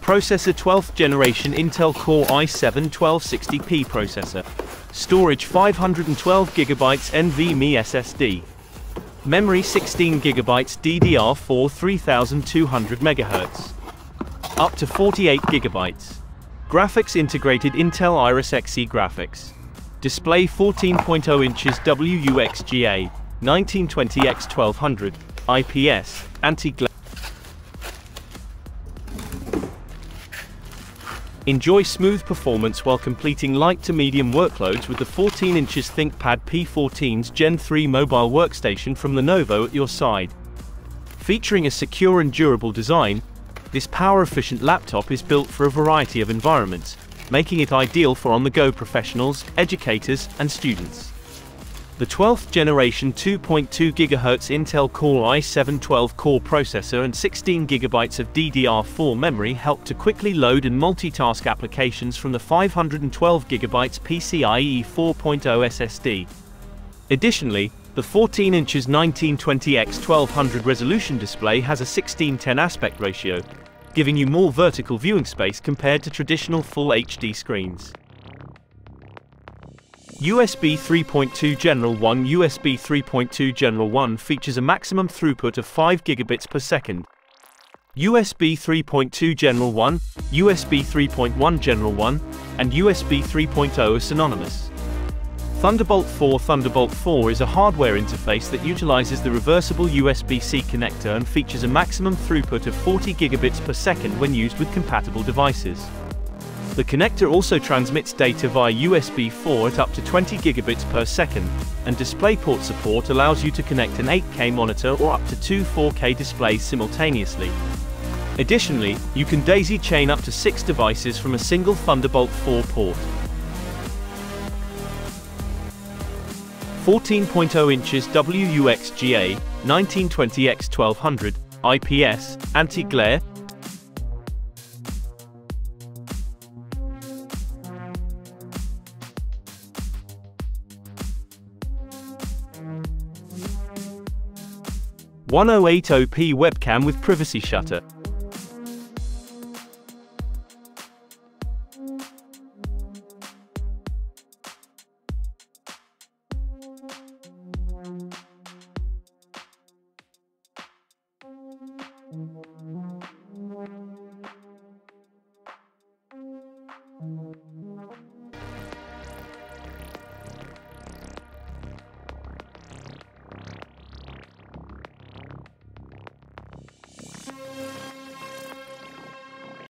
Processor 12th generation Intel Core i7-1260p processor. Storage 512GB NVMe SSD. Memory 16GB DDR4 3200 MHz. Up to 48GB. Graphics integrated Intel Iris Xe graphics. Display 14.0 inches WUXGA, 1920x1200, IPS, anti-glare. Enjoy smooth performance while completing light to medium workloads with the 14 inches ThinkPad P14s Gen 3 mobile workstation from Lenovo at your side. Featuring a secure and durable design, this power-efficient laptop is built for a variety of environments, making it ideal for on-the-go professionals, educators, and students. The 12th generation 2.2 GHz Intel Core i7-12 core processor and 16GB of DDR4 memory help to quickly load and multitask applications from the 512GB PCIe 4.0 SSD. Additionally, the 14 inches 1920x1200 resolution display has a 16:10 aspect ratio, giving you more vertical viewing space compared to traditional Full HD screens. USB 3.2 General 1 USB 3.2 General 1 features a maximum throughput of 5 gigabits per second. USB 3.2 General 1, USB 3.1 General 1, and USB 3.0 are synonymous. Thunderbolt 4 is a hardware interface that utilizes the reversible USB-C connector and features a maximum throughput of 40 gigabits per second when used with compatible devices. The connector also transmits data via USB 4 at up to 20 gigabits per second, and DisplayPort support allows you to connect an 8K monitor or up to two 4K displays simultaneously. Additionally, you can daisy chain up to 6 devices from a single Thunderbolt 4 port. 14.0 inches WUXGA, 1920x1200, IPS, anti-glare. #1080p webcam with privacy shutter.